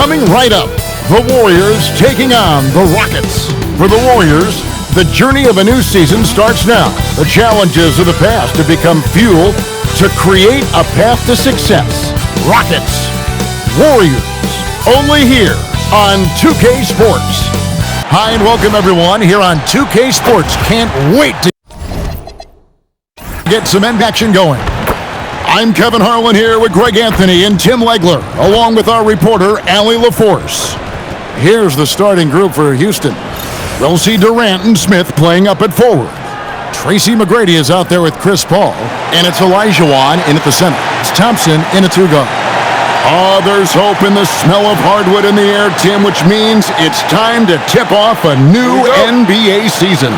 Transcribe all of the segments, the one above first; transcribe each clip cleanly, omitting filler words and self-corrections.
Coming right up, the Warriors taking on the Rockets. For the Warriors, the journey of a new season starts now. The challenges of the past have become fuel to create a path to success. Rockets, Warriors, only here on 2K Sports. Hi and welcome everyone here on 2K Sports. Can't wait to get some end action going. I'm Kevin Harlan here with Greg Anthony and Tim Legler, along with our reporter, Allie LaForce. Here's the starting group for Houston. We'll see Durant and Smith playing up at forward. Tracy McGrady is out there with Chris Paul, and it's Elijah Wan in at the center. It's Thompson in a two-guard. Oh, there's hope in the smell of hardwood in the air, Tim, which means it's time to tip off a new NBA season.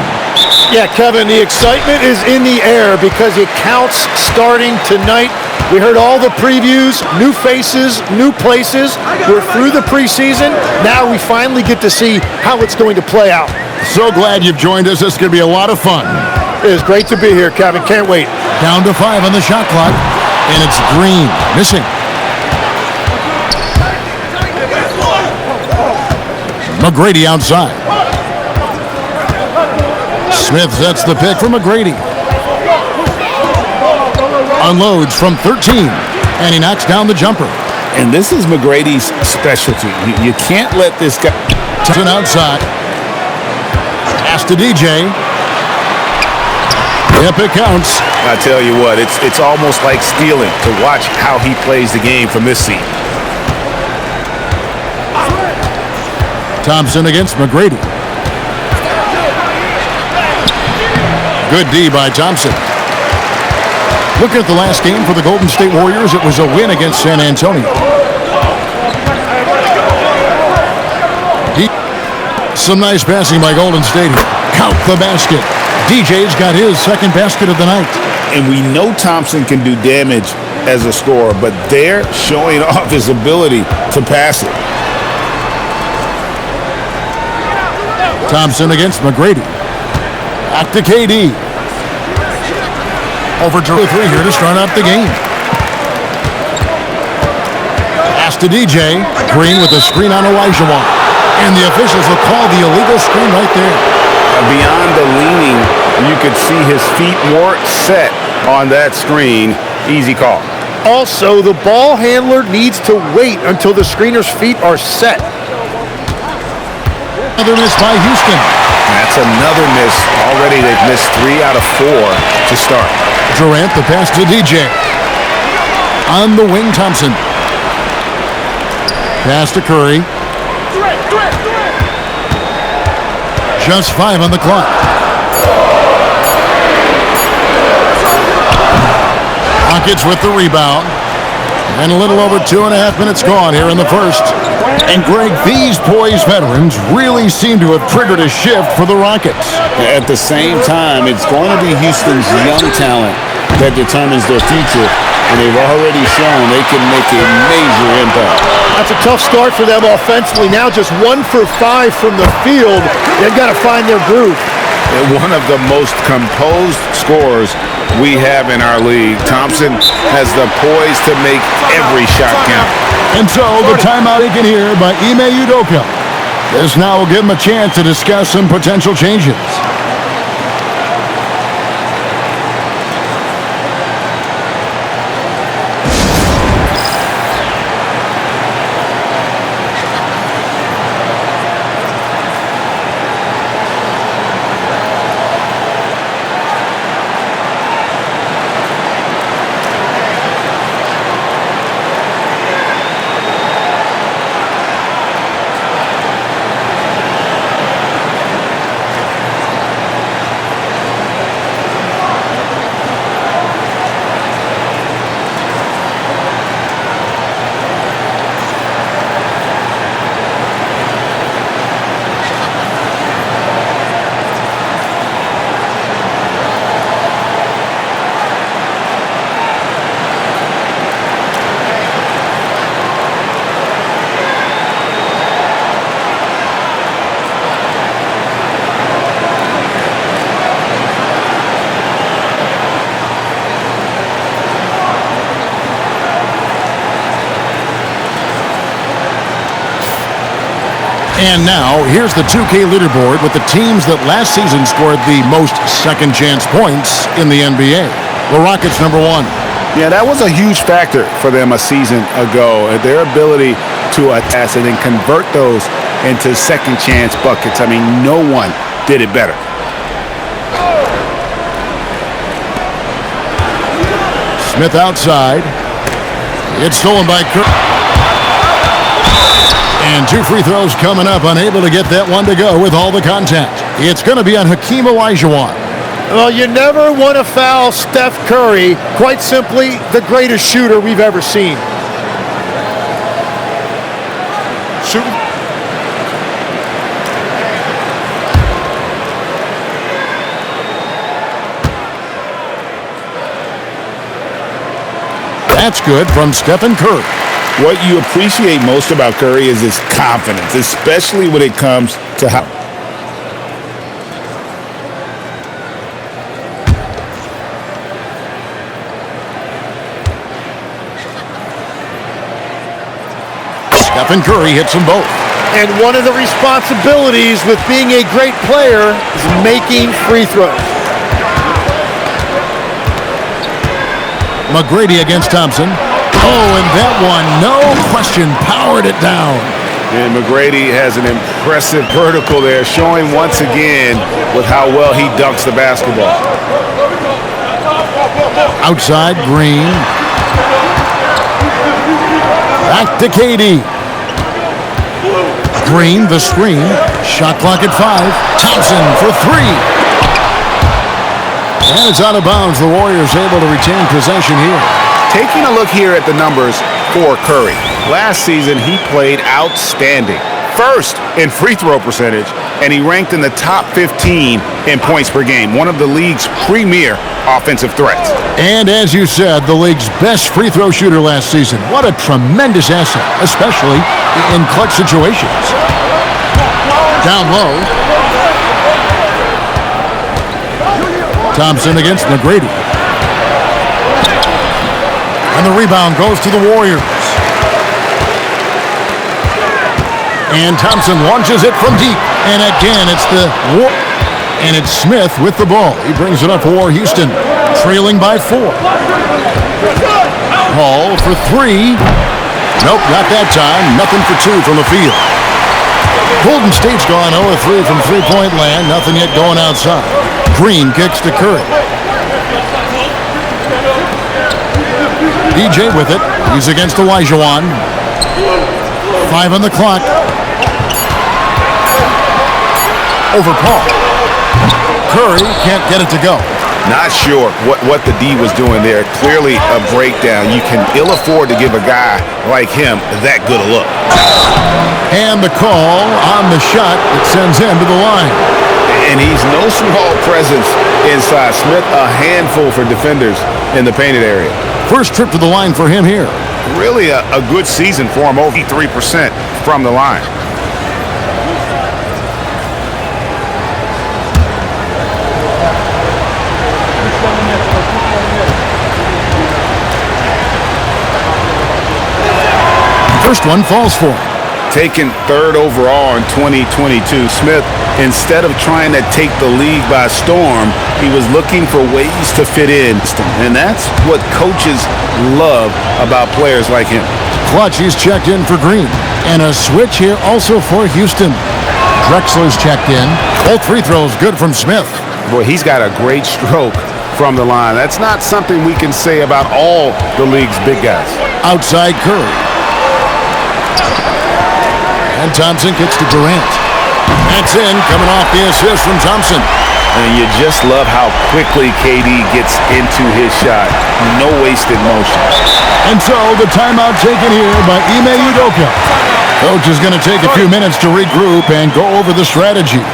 Yeah, Kevin, the excitement is in the air because it counts starting tonight. We heard all the previews, new faces, new places. We're through the preseason. Now we finally get to see how it's going to play out. So glad you've joined us. This is going to be a lot of fun. It is great to be here, Kevin. Can't wait. Down to 5 on the shot clock, and it's Green missing. McGrady outside. Smith sets the pick for McGrady. Unloads from 13, and he knocks down the jumper. And this is McGrady's specialty. You can't let this guy... Thompson outside. Pass to DJ. Yep, it counts. I tell you what, it's almost like stealing to watch how he plays the game from this seat. Thompson against McGrady. Good D by Thompson. Look at the last game for the Golden State Warriors. It was a win against San Antonio. Some nice passing by Golden State here. Count the basket. DJ's got his second basket of the night. And we know Thompson can do damage as a scorer, but they're showing off his ability to pass it. Thompson against McGrady. Back to KD. Over to 3 here to start out the game. Pass to DJ. Green with a screen on Elijah Wan. And the officials will call the illegal screen right there. Beyond the leaning, you could see his feet weren't set on that screen. Easy call. Also, the ball handler needs to wait until the screener's feet are set. Another miss by Houston. That's another miss. Already they've missed 3 out of 4 to start. Durant, the pass to DJ. On the wing, Thompson. Pass to Curry. Just 5 on the clock. Rockets with the rebound. And a little over 2.5 minutes gone here in the first. And Greg, these poised veterans really seem to have triggered a shift for the Rockets. At the same time, it's going to be Houston's young talent that determines their future, and they've already shown they can make a major impact. That's a tough start for them offensively. Now just 1 for 5 from the field. They've got to find their groove. And one of the most composed scorers we have in our league. Thompson has the poise to make every shot count. And so the timeout taken here by Ime Udoka. This now will give him a chance to discuss some potential changes. And now, here's the 2K leaderboard with the teams that last season scored the most second-chance points in the NBA. The Rockets, number 1. Yeah, that was a huge factor for them a season ago. Their ability to attack and then convert those into second-chance buckets. I mean, no one did it better. Smith outside. It's stolen by Curry. And 2 free throws coming up, unable to get that one to go with all the contact. It's going to be on Hakeem Olajuwon. Well, you never want to foul Steph Curry, quite simply the greatest shooter we've ever seen. Shooting. That's good from Stephen Curry. What you appreciate most about Curry is his confidence, especially when it comes to how. Stephen Curry hits them both. And one of the responsibilities with being a great player is making free throws. McGrady against Thompson. Oh, and that one, no question, powered it down. And McGrady has an impressive vertical there, showing once again with how well he dunks the basketball. Outside, Green. Back to KD. Green, the screen. Shot clock at 5. Thompson for 3. And it's out of bounds. The Warriors able to retain possession here. Taking a look here at the numbers for Curry. Last season, he played outstanding. First in free throw percentage, and he ranked in the top 15 in points per game. One of the league's premier offensive threats. And as you said, the league's best free throw shooter last season. What a tremendous asset, especially in clutch situations. Down low. Thompson against McGrady. And the rebound goes to the Warriors. And Thompson launches it from deep. And again, it's Smith with the ball. He brings it up for Houston, trailing by 4. Hall for 3. Nope, not that time. Nothing for 2 from the field. Golden State's gone 0-3 from three-point land. Nothing yet going outside. Green kicks to Curry. DJ with it. He's against Olajuwon. 5 on the clock. Over Paul. Curry can't get it to go. Not sure what the D was doing there. Clearly a breakdown. You can ill afford to give a guy like him that good a look. And the call on the shot that sends him to the line. And he's no small presence inside. Smith, a handful for defenders in the painted area. First trip to the line for him here. Really a good season for him, over 3% from the line. First one falls for him. Taken 3rd overall in 2022, Smith, instead of trying to take the league by storm, he was looking for ways to fit in. And that's what coaches love about players like him. Clutch, he's checked in for Green. And a switch here also for Houston. Drexler's checked in. Both free throws good from Smith. Boy, he's got a great stroke from the line. That's not something we can say about all the league's big guys. Outside Curry. And Thompson kicks to Durant. That's in, coming off the assist from Thompson. And you just love how quickly KD gets into his shot. No wasted motion. And so the timeout taken here by Ime Udoka. Coach is going to take a few minutes to regroup and go over the strategy.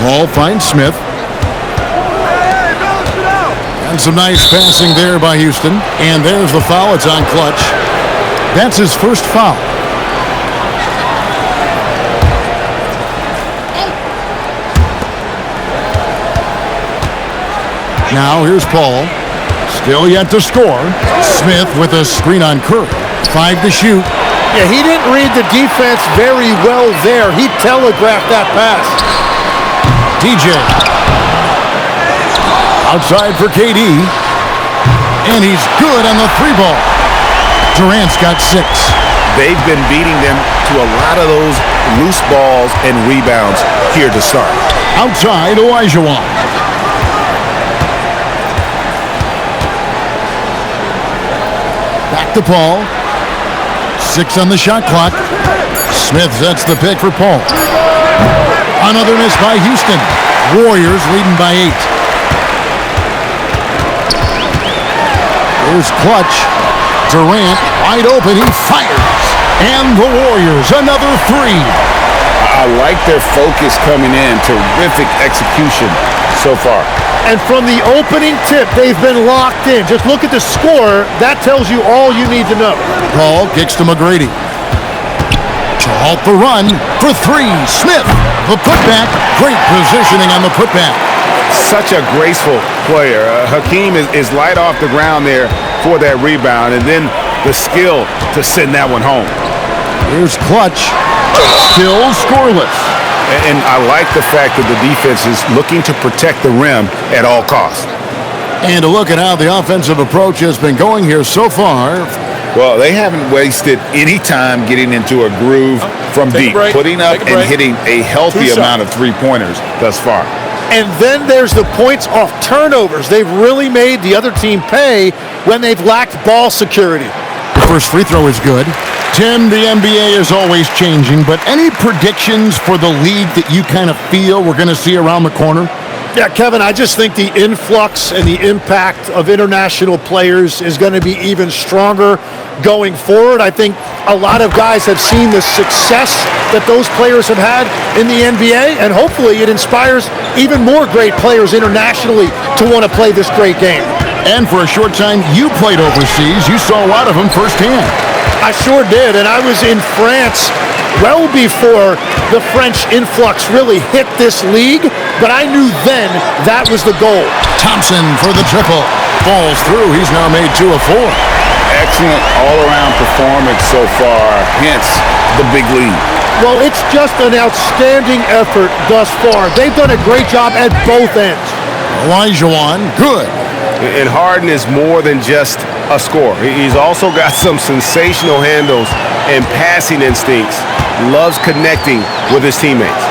Paul finds Smith. And some nice passing there by Houston. And there's the foul. It's on Clutch. That's his first foul. Now here's Paul. Still yet to score. Smith with a screen on Curry. 5 to shoot. Yeah, he didn't read the defense very well there. He telegraphed that pass. DJ. Outside for KD. And he's good on the 3-ball. Durant's got 6. They've been beating them to a lot of those loose balls and rebounds here to start. Outside, Olajuwon. Back to Paul. 6 on the shot clock. Smith sets the pick for Paul. Another miss by Houston. Warriors leading by 8. Here's Clutch. Durant wide open. He fires. And the Warriors another 3. I like their focus coming in. Terrific execution so far. And from the opening tip, they've been locked in. Just look at the score. That tells you all you need to know. Paul kicks to McGrady. To halt the run for 3. Smith, the putback. Great positioning on the putback. Such a graceful player. Hakeem is light off the ground there for that rebound, and then the skill to send that one home. Here's Clutch. Still scoreless. And I like the fact that the defense is looking to protect the rim at all costs. And to look at how the offensive approach has been going here so far. Well, they haven't wasted any time getting into a groove from deep, putting up and hitting a healthy amount of three-pointers thus far. And then there's the points off turnovers. They've really made the other team pay when they've lacked ball security. The first free throw is good. Tim, the NBA is always changing, but any predictions for the league that you kind of feel we're going to see around the corner? Yeah, Kevin, I just think the influx and the impact of international players is going to be even stronger going forward. I think a lot of guys have seen the success that those players have had in the NBA, and hopefully it inspires even more great players internationally to want to play this great game. And for a short time, you played overseas. You saw a lot of them firsthand. I sure did, and I was in France well before the French influx really hit this league, but I knew then that was the goal. Thompson for the triple. Falls through. He's now made 2 of 4. Excellent all-around performance so far, hence the big lead. Well, it's just an outstanding effort thus far. They've done a great job at both ends. Olajuwon, good. And Harden is more than just a scorer. He's also got some sensational handles and passing instincts. Loves connecting with his teammates.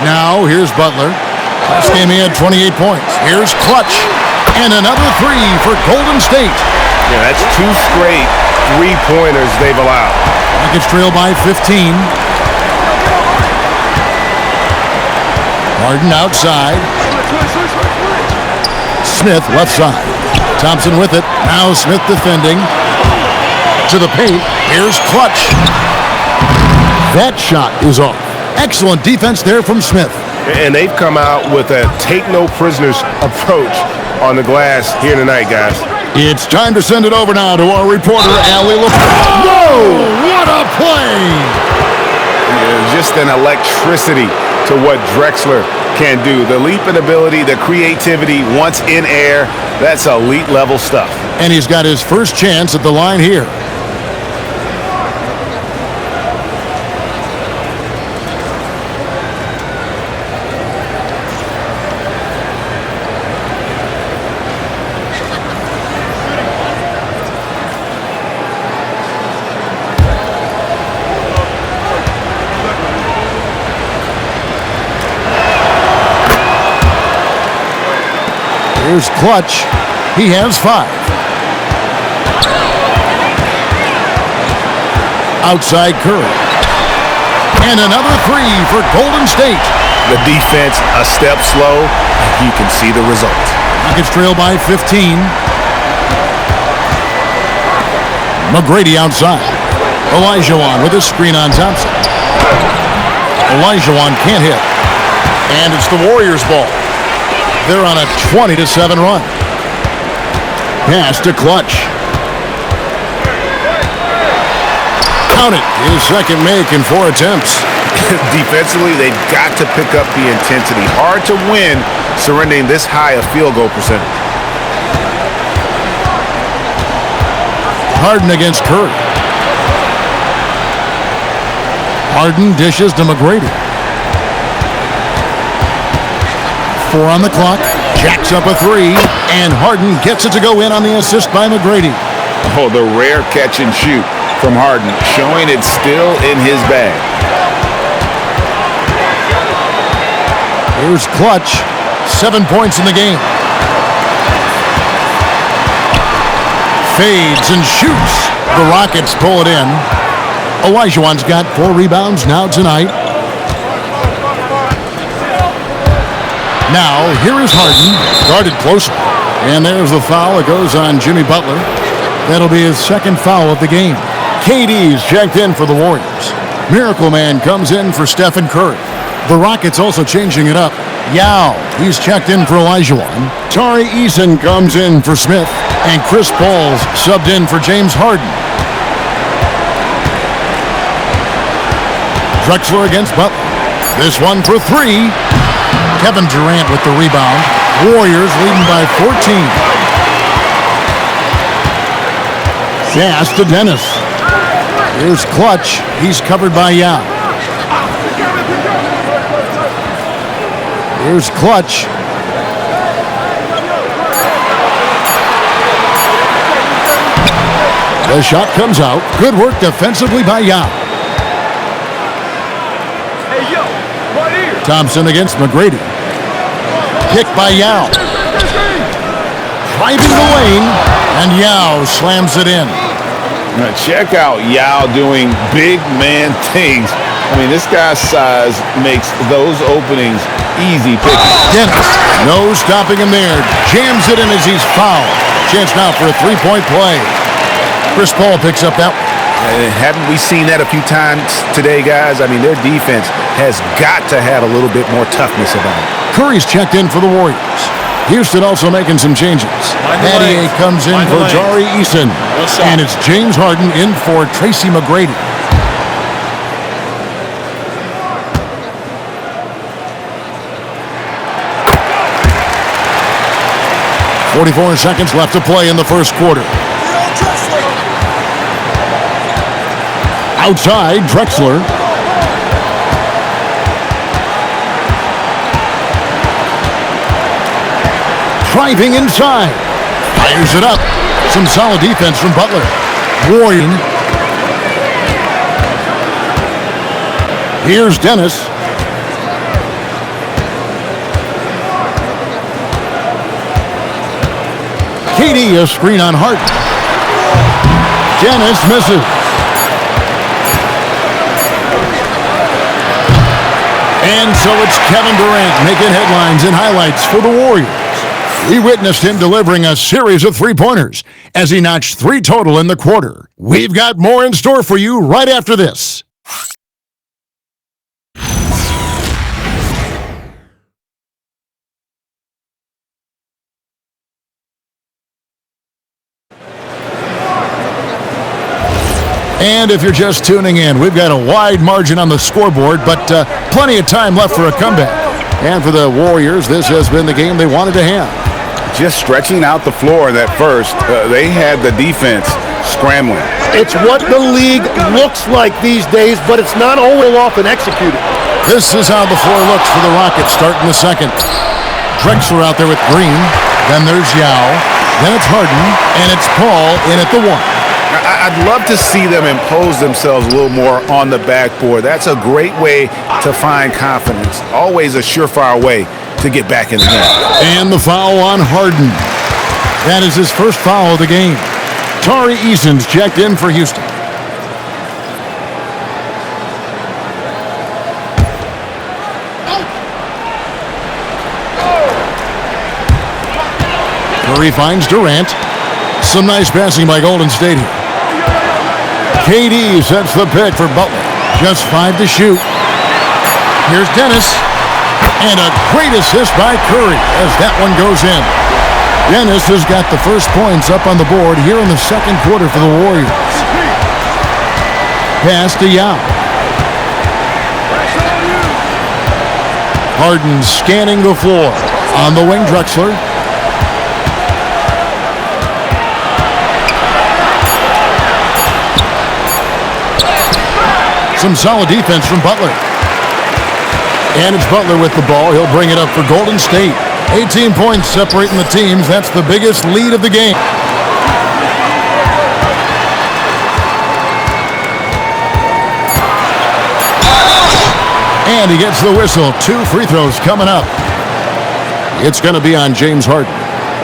Now, here's Butler. Last game he had 28 points. Here's Clutch. And another 3 for Golden State. Yeah, that's 2 straight three-pointers they've allowed. Rockets trail by 15. Harden outside. Smith left side. Thompson with it. Now Smith defending. To the paint. Here's Clutch. That shot is off. Excellent defense there from Smith. And they've come out with a take-no-prisoners approach on the glass here tonight, guys. It's time to send it over now to our reporter, Allie LaForce. Whoa! What a play! Yeah, just an electricity to what Drexler can do. The leap in ability, the creativity once in air, that's elite level stuff. And he's got his first chance at the line here. Here's Clutch. He has 5. Outside Curry. And another 3 for Golden State. The defense a step slow, and you can see the result. Rockets trail by 15. McGrady outside. Olajuwon with a screen on Thompson. Olajuwon can't hit. And it's the Warriors' ball. They're on a 20-7 run. Pass to Clutch. Count it. His second make in 4 attempts. Defensively, they've got to pick up the intensity. Hard to win surrendering this high a field goal percentage. Harden against Curry. Harden dishes to McGrady. 4 on the clock. Jacks up a 3. And Harden gets it to go in on the assist by McGrady. Oh, the rare catch and shoot from Harden, showing it's still in his bag. Here's Clutch. 7 points in the game. Fades and shoots. The Rockets pull it in. Olajuwon's got 4 rebounds now tonight. Now, here is Harden, guarded closer. And there's the foul. It goes on Jimmy Butler. That'll be his second foul of the game. KD's checked in for the Warriors. Miracle Man comes in for Stephen Curry. The Rockets also changing it up. Yao, he's checked in for Olajuwon. Tari Eason comes in for Smith. And Chris Paul's subbed in for James Harden. Drexler against Butler. This one for 3. Kevin Durant with the rebound. Warriors leading by 14. Pass to Dennis. Here's Clutch. He's covered by Yao. Here's Clutch. The shot comes out. Good work defensively by Yao. Thompson against McGrady. Kick by Yao. Driving the lane, and Yao slams it in. Now check out Yao doing big man things. I mean, this guy's size makes those openings easy picking. Dennis, no stopping him there. Jams it in as he's fouled. Chance now for a 3-point play. Chris Paul picks up that one. Haven't we seen that a few times today, guys? I mean, their defense has got to have a little bit more toughness about it. Curry's checked in for the Warriors. Houston also making some changes. Adier comes in for Tari Eason. And it's James Harden in for Tracy McGrady. .44 seconds left to play in the first quarter. Outside, Drexler. Driving inside. Fires it up. Some solid defense from Butler. Warren. Here's Dennis. KD, a screen on Hart. Dennis misses. And so it's Kevin Durant making headlines and highlights for the Warriors. We witnessed him delivering a series of 3-pointers as he notched 3 total in the quarter. We've got more in store for you right after this. And if you're just tuning in, we've got a wide margin on the scoreboard, but plenty of time left for a comeback. And for the Warriors, this has been the game they wanted to have. Just stretching out the floor in that first, they had the defense scrambling. It's what the league looks like these days, but it's not always often executed. This is how the floor looks for the Rockets starting the second. Drexler out there with Green. Then there's Yao. Then it's Harden. And it's Paul in at the 1. I'd love to see them impose themselves a little more on the backboard. That's a great way to find confidence. Always a surefire way to get back in the game. And the foul on Harden. That is his first foul of the game. Tari Eason's checked in for Houston. Curry finds Durant. Some nice passing by Golden State here. KD sets the pick for Butler. Just 5 to shoot. Here's Dennis. And a great assist by Curry as that one goes in. Dennis has got the first points up on the board here in the second quarter for the Warriors. Pass to Yao. Harden scanning the floor. On the wing, Drexler. Some solid defense from Butler. And it's Butler with the ball. He'll bring it up for Golden State. 18 points separating the teams. That's the biggest lead of the game. And he gets the whistle. 2 free throws coming up. It's going to be on James Harden.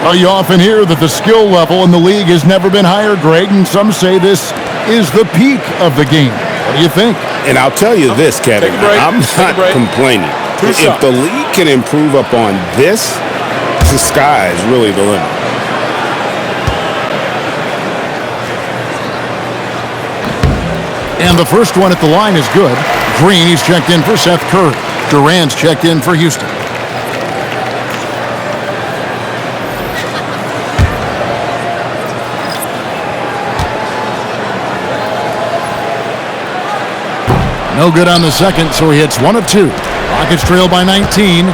Well, you often hear that the skill level in the league has never been higher, Greg, and some say this is the peak of the game. What do you think? And I'll tell you this, Kevin, I'm not complaining. If the league can improve upon this, the sky is really the limit. And the first one at the line is good. Green, he's checked in for Seth Curry. Durant's checked in for Houston. No good on the second, so he hits 1 of 2. Rockets trail by 19.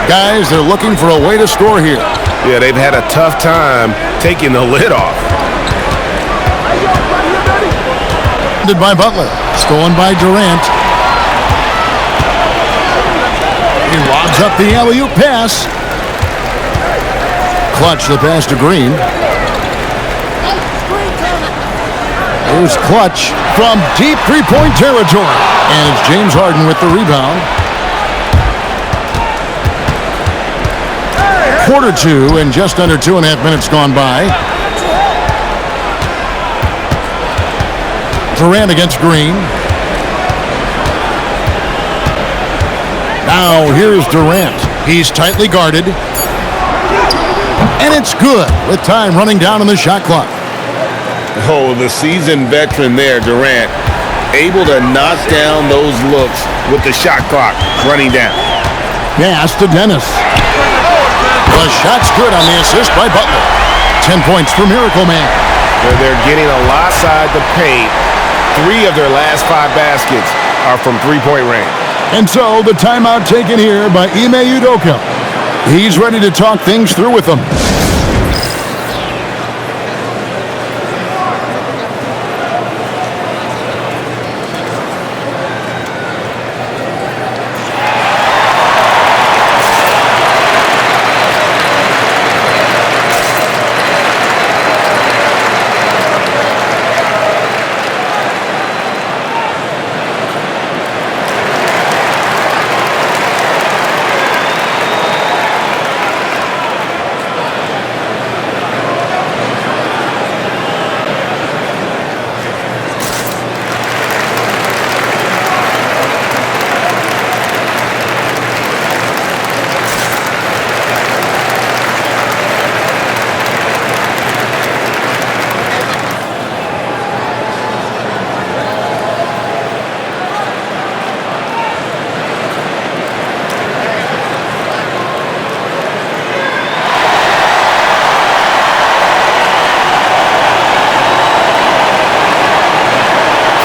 Guys, they're looking for a way to score here. Yeah, they've had a tough time taking the lid off. By Butler. Stolen by Durant. He lobs up the alley-oop pass. Clutch the pass to Green. Here's Clutch from deep three-point territory. And it's James Harden with the rebound. Quarter 2 and just under 2.5 minutes gone by. Durant against Green. Now here's Durant. He's tightly guarded. And it's good with time running down on the shot clock. Oh, the seasoned veteran there, Durant, able to knock down those looks with the shot clock running down. Pass to Dennis. The shot's good on the assist by Butler. 10 points for Miracle Man. They're getting a lot side the paint. 3 of their last 5 baskets are from three-point range. And so the timeout taken here by Ime Udoka. He's ready to talk things through with them.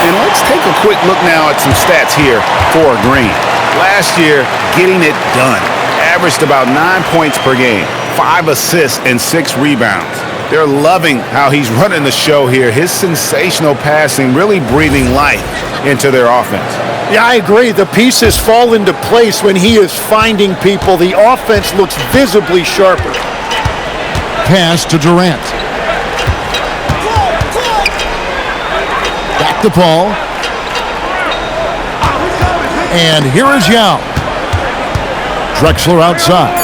And let's take a quick look now at some stats here for Green. Last year, getting it done. Averaged about 9 points per game, 5 assists, and 6 rebounds. They're loving how he's running the show here. His sensational passing really breathing life into their offense. Yeah, I agree. The pieces fall into place when he is finding people. The offense looks visibly sharper. Pass to Durant. Back to Paul. And here is Yao. Drexler outside.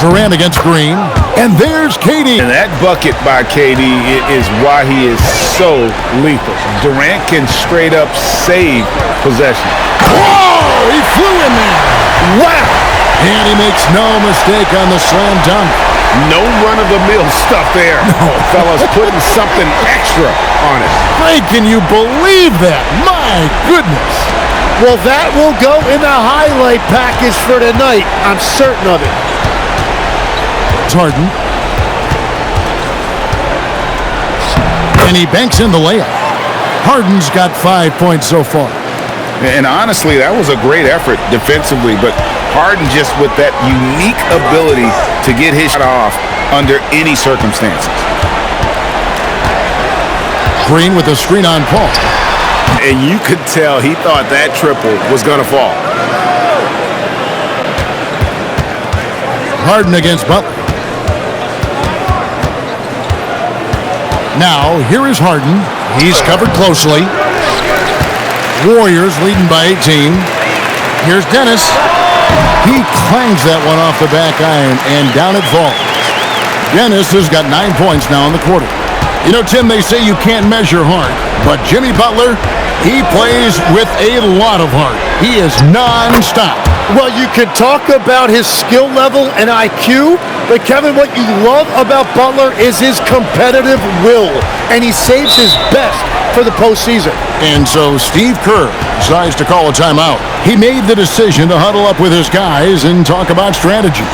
Durant against Green. And there's KD. And that bucket by KD is why he is so lethal. Durant can straight up save possession. Whoa! He flew in there. Wow! And he makes no mistake on the slam dunk. No run-of-the-mill stuff there. No. Fellas putting something extra on it. Greg, can you believe that? My goodness. Well, that will go in the highlight package for tonight. I'm certain of it. Harden. And he banks in the layup. Harden's got 5 points so far. And honestly, that was a great effort defensively, but Harden just with that unique ability to get his shot off under any circumstances. Green with a screen on Paul. And you could tell he thought that triple was going to fall. Harden against Butler. Now, here is Harden. He's covered closely. Warriors leading by 18. Here's Dennis. He clangs that one off the back iron, and down it falls. Dennis has got 9 points now in the quarter. You know, Tim, they say you can't measure heart, but Jimmy Butler, he plays with a lot of heart. He is non-stop. Well, you could talk about his skill level and IQ, but Kevin, what you love about Butler is his competitive will, and he saves his best for the postseason. And so Steve Kerr decides to call a timeout. He made the decision to huddle up with his guys and talk about strategy.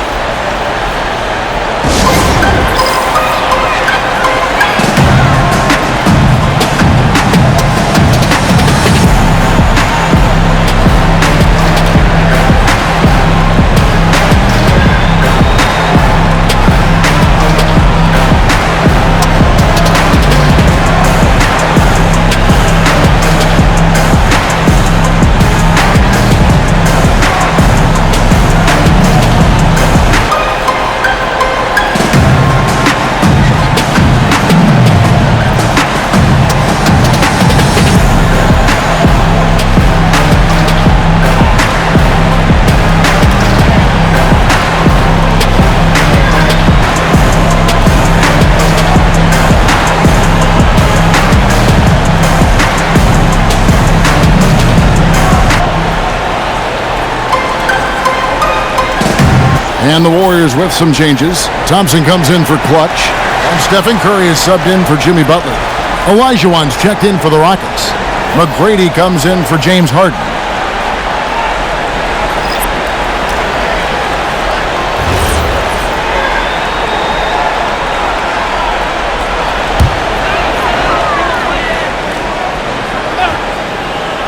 And the Warriors with some changes. Thompson comes in for Clutch. And Stephen Curry is subbed in for Jimmy Butler. Olajuwon's checked in for the Rockets. McGrady comes in for James Harden.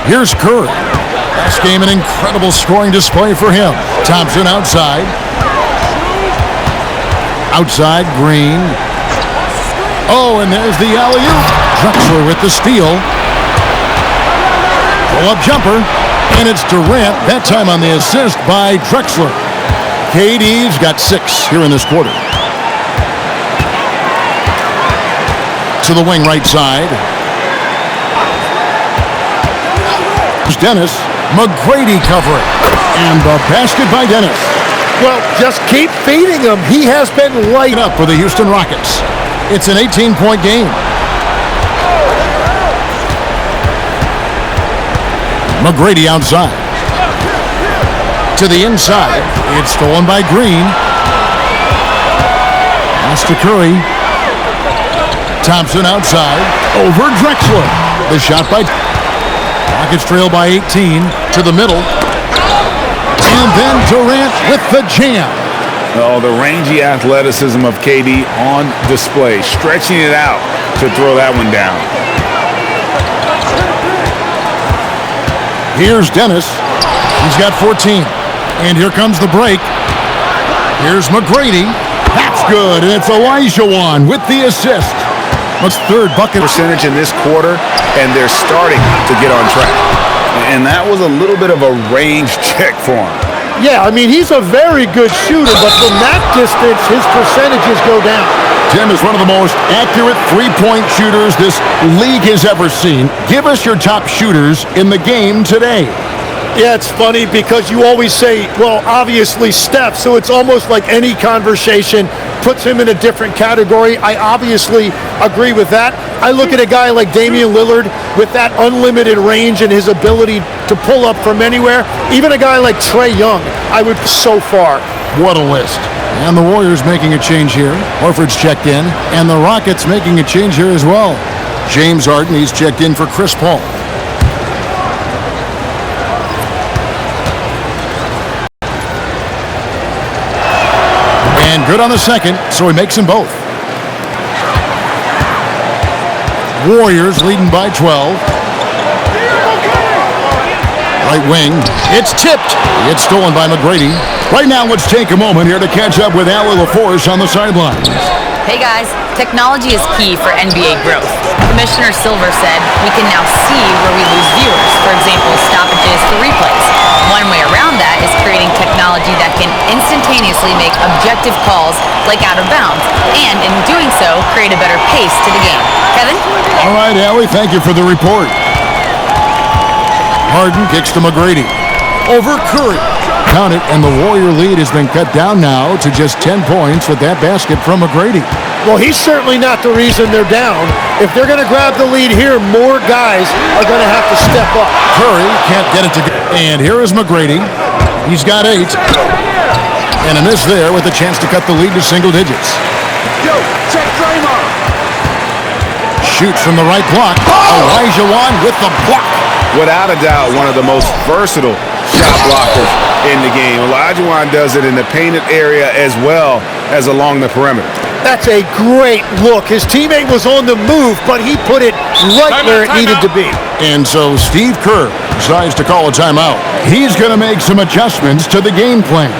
Here's Curry. Last game, an incredible scoring display for him. Thompson outside. Outside, Green. Oh, and there's the alley-oop. Drexler with the steal. Pull-up jumper. And it's Durant, that time on the assist by Drexler. KD's got 6 here in this quarter. To the wing right side. Here's Dennis. McGrady covering. And the basket by Dennis. Well, just keep feeding him. He has been light Up for the Houston Rockets. It's an 18-point game. McGrady outside. To the inside. It's stolen by Green. Pass to Curry. Thompson outside. Over Drexler. The shot by... Rockets trail by 18. To the middle. And then Durant with the jam. Oh, the rangy athleticism of KD on display, stretching it out to throw that one down. Here's Dennis. He's got 14. And here comes the break. Here's McGrady. That's good. And it's Olajuwon with the assist. What's third bucket Percentage in this quarter, and they're starting to get on track. And that was a little bit of a range check for him. Yeah, I mean, he's a very good shooter, but from that distance, his percentages go down. Tim is one of the most accurate three-point shooters this league has ever seen. Give us your top shooters in the game today. Yeah, it's funny because you always say, well, obviously Steph, so it's almost like any conversation puts him in a different category. I obviously agree with that. I look at a guy like Damian Lillard with that unlimited range and his ability to pull up from anywhere. Even a guy like Trae Young, I would so far. What a list. And the Warriors making a change here. Horford's checked in. And the Rockets making a change here as well. James Harden, he's checked in for Chris Paul. And good on the second, so he makes them both. Warriors leading by 12. Right wing. It's tipped. It's stolen by McGrady. Right now, let's take a moment here to catch up with Allie LaForce on the sidelines. Hey guys, technology is key for NBA growth. Commissioner Silver said we can now see where we lose viewers, for example, stoppages for replays. One way around that is creating technology that can instantaneously make objective calls like out of bounds, and in doing so, create a better pace to the game. Kevin? All right, Allie, thank you for the report. Harden kicks to McGrady. Over Curry. Count it, and the Warrior lead has been cut down now to just 10 points with that basket from McGrady. Well, he's certainly not the reason they're down. If they're going to grab the lead here, more guys are going to have to step up. Curry can't get it to go. And here is McGrady. He's got 8. And a miss there with a chance to cut the lead to single digits. Yo, check Draymond. Shoots from the right block. Elijah Wan with the block. Without a doubt, one of the most versatile shot blockers in the game. Olajuwon does it in the painted area as well as along the perimeter. That's a great look. His teammate was on the move, but he put it right where it needed to be. And so Steve Kerr decides to call a timeout. He's going to make some adjustments to the game plan.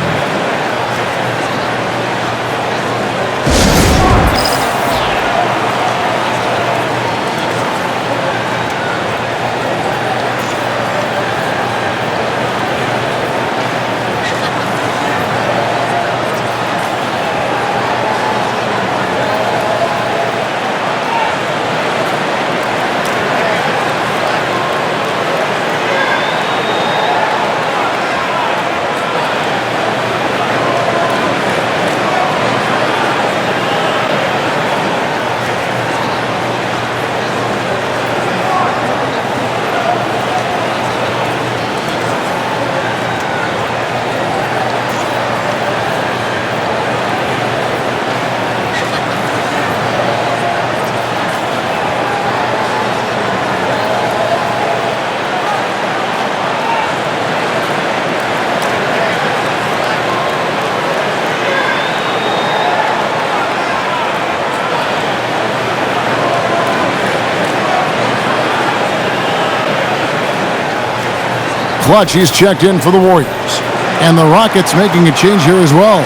Clutch, he's checked in for the Warriors. And the Rockets making a change here as well.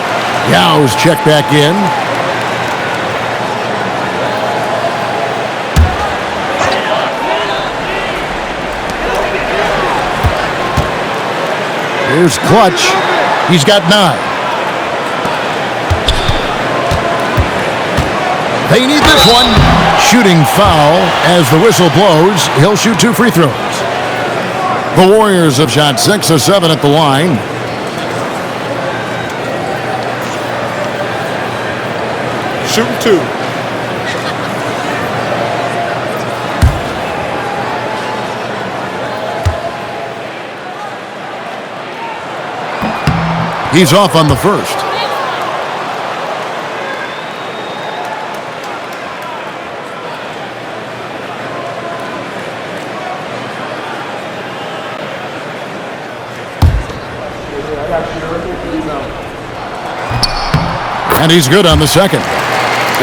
Yow's checked back in. Here's Clutch. He's got 9. They need this one. Shooting foul as the whistle blows. He'll shoot 2 free throws. The Warriors have shot 6 of 7 at the line. Shooting 2. He's off on the first. And he's good on the second.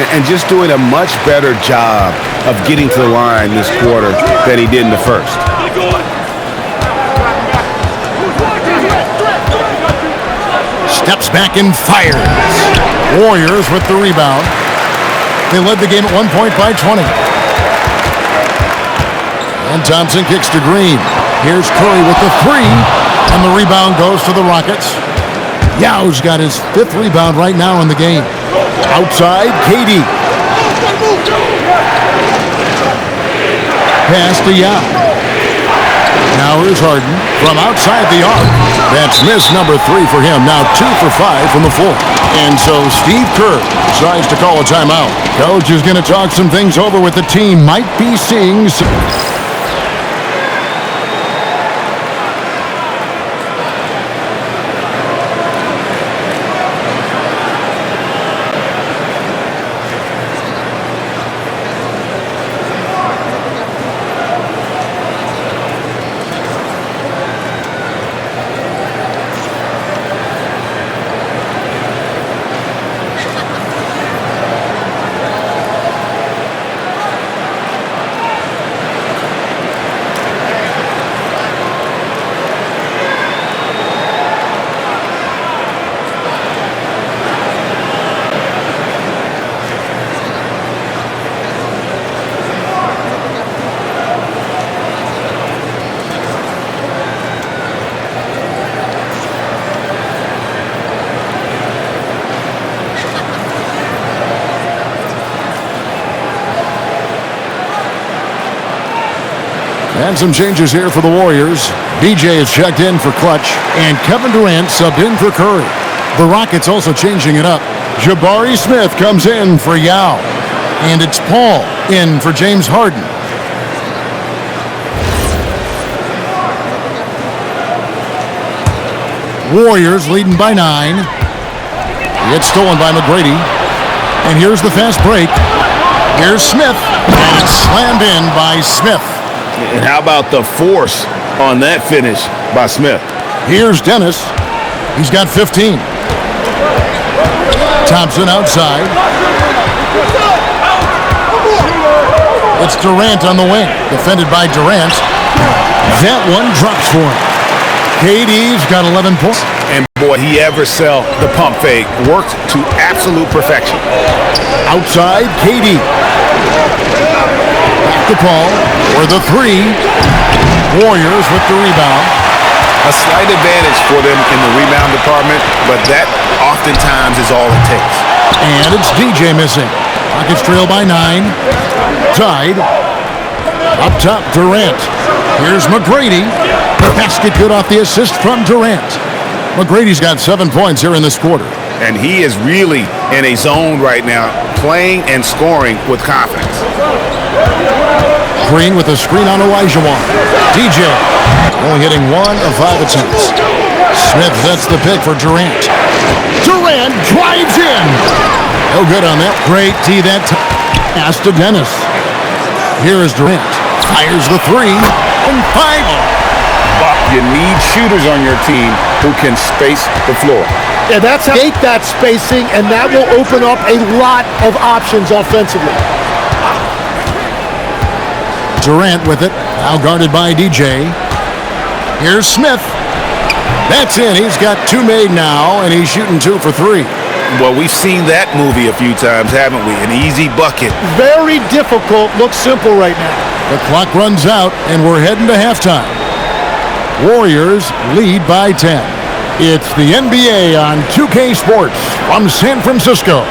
And just doing a much better job of getting to the line this quarter than he did in the first. Steps back and fires. Warriors with the rebound. They led the game at 1 point by 20. And Thompson kicks to Green. Here's Curry with the 3. And the rebound goes to the Rockets. Yow's got his 5th rebound right now in the game. Outside, KD. Pass to Yao. Now here's Harden from outside the arc. That's miss number 3 for him. Now 2 for 5 from the floor. And so Steve Kerr decides to call a timeout. Coach is going to talk some things over with the team. Might be seeing some... And some changes here for the Warriors. DJ is checked in for Clutch, and Kevin Durant subbed in for Curry. The Rockets also changing it up. Jabari Smith comes in for Yao. And it's Paul in for James Harden. Warriors leading by 9. It's stolen by McGrady. And here's the fast break. Here's Smith. And it's slammed in by Smith. And how about the force on that finish by Smith? Here's Dennis. He's got 15. Thompson outside. It's Durant on the wing. Defended by Durant. That one drops for him. KD's got 11 points. And boy, he ever sell the pump fake. Worked to absolute perfection. Outside, KD. Back to Paul for the 3. Warriors with the rebound. A slight advantage for them in the rebound department, but that oftentimes is all it takes. And it's DJ missing. Rockets trail by 9. Tied. Up top, Durant. Here's McGrady. Basket good off the assist from Durant. McGrady's got 7 points here in this quarter. And he is really in a zone right now, playing and scoring with confidence. Green with a screen on Olajuwon. DJ only hitting 1 of 5 attempts. Smith sets the pick for Durant. Durant drives in. No good on that. Great D that pass to Dennis. Here is Durant. Fires the 3 and 5. But you need shooters on your team who can space the floor. Yeah, that's how you make that spacing, and that will open up a lot of options offensively. Durant with it, now guarded by DJ. Here's Smith. That's in. He's got 2 made now, and he's shooting 2 for 3. Well, we've seen that movie a few times, haven't we? An easy bucket. Very difficult. Looks simple right now. The clock runs out, and we're heading to halftime. Warriors lead by 10. It's the NBA on 2K Sports from San Francisco.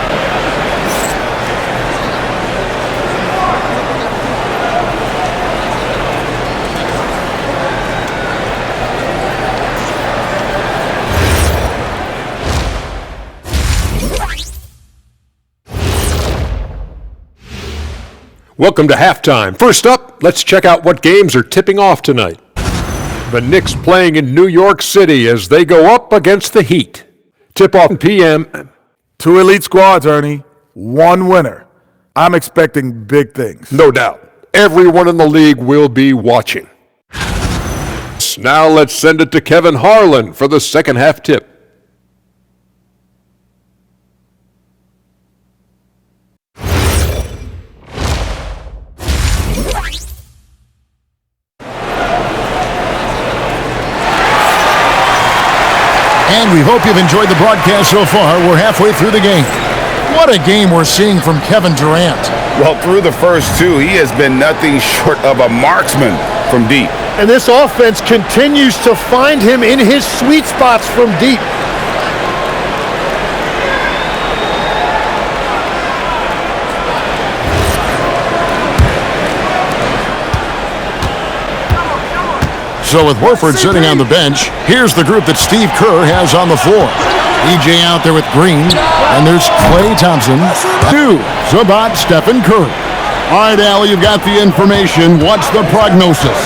Welcome to halftime. First up, let's check out what games are tipping off tonight. The Knicks playing in New York City as they go up against the Heat. Tip-off p.m. 2 elite squads, Ernie. 1 winner. I'm expecting big things. No doubt. Everyone in the league will be watching. Now let's send it to Kevin Harlan for the second half tip. And we hope you've enjoyed the broadcast so far. We're halfway through the game. What a game we're seeing from Kevin Durant. Well, through the first 2, he has been nothing short of a marksman from deep. And this offense continues to find him in his sweet spots from deep. So with Horford sitting on the bench, here's the group that Steve Kerr has on the floor. EJ out there with Green, and there's Klay Thompson. 2, Zubac, Stephen Curry. All right, Allie, you've got the information. What's the prognosis?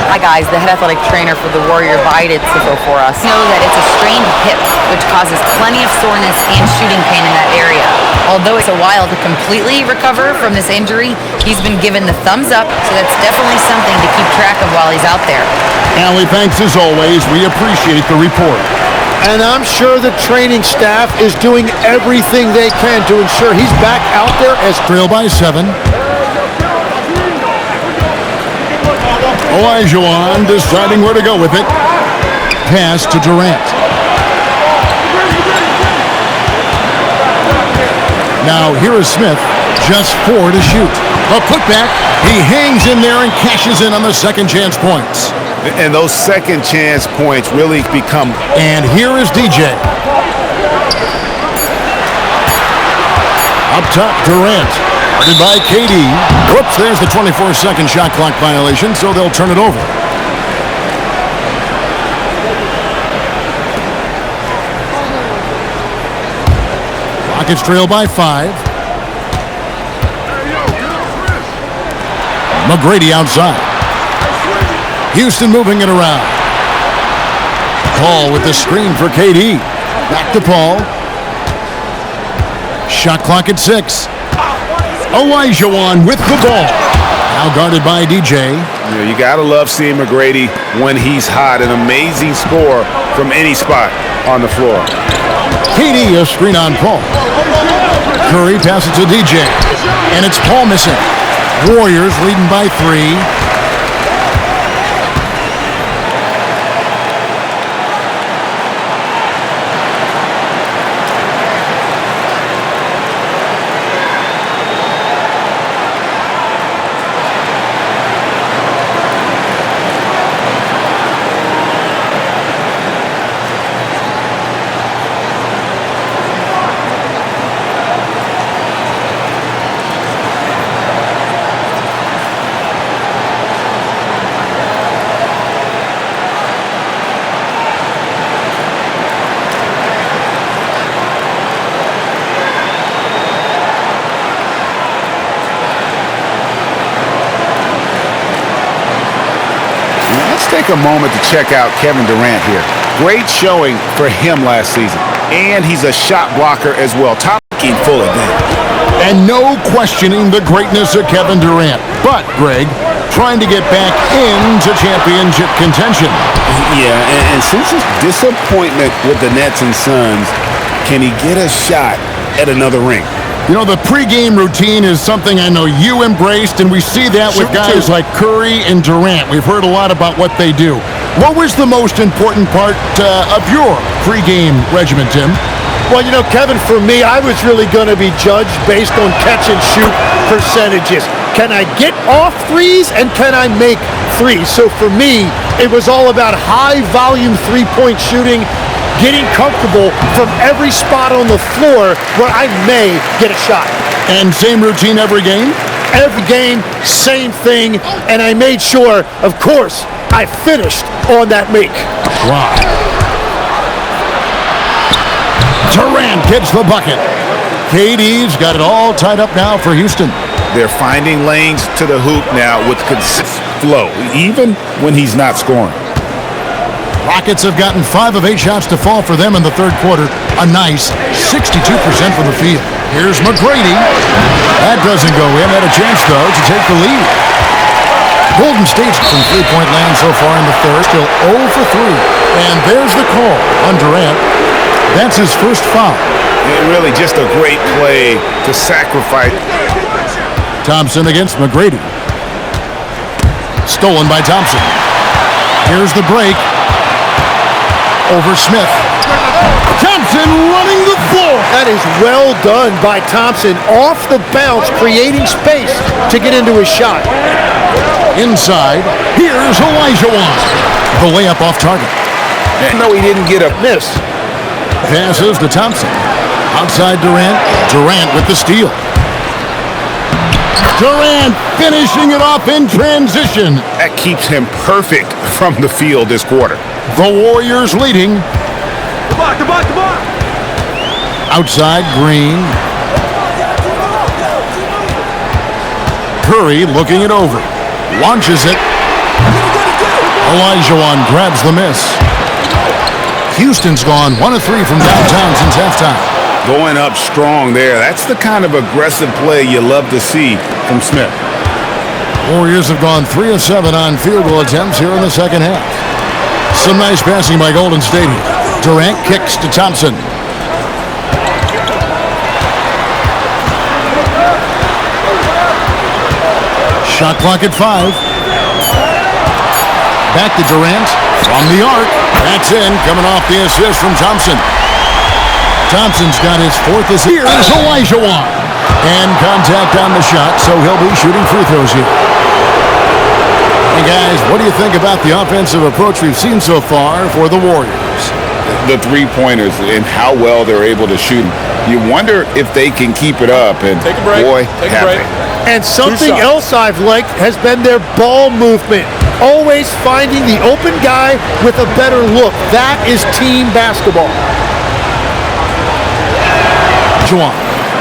Hi guys, the head athletic trainer for the Warrior bided Sifo for us. We know that it's a strained hip, which causes plenty of soreness and shooting pain in that area. Although it's a while to completely recover from this injury, he's been given the thumbs up, so that's definitely something to keep track of while he's out there. Allie, thanks as always. We appreciate the report. And I'm sure the training staff is doing everything they can to ensure he's back out there as Trail by 7. Olajuwon deciding where to go with it. Pass to Durant. Now here is Smith, just 4 to shoot. A putback, he hangs in there and cashes in on the second chance points. And those second chance points really become... And here is DJ. Up top, Durant. Guarded by KD. Whoops, there's the 24-second shot clock violation, so they'll turn it over. Rockets trail by 5. McGrady outside. Houston moving it around. Paul with the screen for KD. Back to Paul. Shot clock at 6. Olajuwon with the ball. Now guarded by DJ. You gotta love seeing McGrady when he's hot. An amazing score from any spot on the floor. KD a screen on Paul. Curry passes to DJ. And it's Paul missing. Warriors leading by 3. Take a moment to check out Kevin Durant here. Great showing for him last season. And he's a shot blocker as well. Taking full advantage. And no questioning the greatness of Kevin Durant. But, Greg, trying to get back into championship contention. Yeah, and since his disappointment with the Nets and Suns, can he get a shot at another ring? You know, the pregame routine is something I know you embraced, and we see that with guys like Curry and Durant. We've heard a lot about what they do. What was the most important part of your pregame regimen, Tim? Well, you know, Kevin, for me, I was really going to be judged based on catch-and-shoot percentages. Can I get off threes, and can I make threes? So for me, it was all about high-volume three-point shooting, getting comfortable from every spot on the floor where I may get a shot. And same routine every game? Every game, same thing, and I made sure, of course, I finished on that make. Wow. Durant gets the bucket. KD's got it all tied up now for Houston. They're finding lanes to the hoop now with consistent flow, even when he's not scoring. Rockets have gotten 5 of 8 shots to fall for them in the third quarter. A nice 62% from the field. Here's McGrady. That doesn't go in. Had a chance, though, to take the lead. Golden State's from three-point land so far in the third. Still 0 for 3. And there's the call on Durant. That's his first foul. Really just a great play to sacrifice. Thompson against McGrady. Stolen by Thompson. Here's the break. Over Smith. Thompson running the floor. That is well done by Thompson. Off the bounce, creating space to get into his shot. Inside, here's Olajuwon. The layup off target. No, he didn't get a Miss. Passes to Thompson. Outside Durant. Durant with the steal. Durant finishing it off in transition. That keeps him perfect from the field this quarter. The Warriors leading. Outside, Green. Curry looking it over. Launches it. Olajuwon grabs the miss. Houston's gone 1 of 3 from downtown since halftime. Going up strong there. That's the kind of aggressive play you love to see from Smith. Warriors have gone 3 of 7 on field goal attempts here in the second half. Some nice passing by Golden State. Durant kicks to Thompson. Shot clock at 5. Back to Durant from the arc. That's in, coming off the assist from Thompson. Thompson's got his 4th assist. Here's Olajuwon. And contact on the shot, so he'll be shooting free throws here. Hey guys, what do you think about the offensive approach we've seen so far for the Warriors? the three-pointers and how well they're able to shoot them. You wonder if they can keep it up, and Take a break. boy, Take a have break. they. And something shots. else I've liked has been their ball movement. Always finding the open guy with a better look. That is team basketball. Juwan.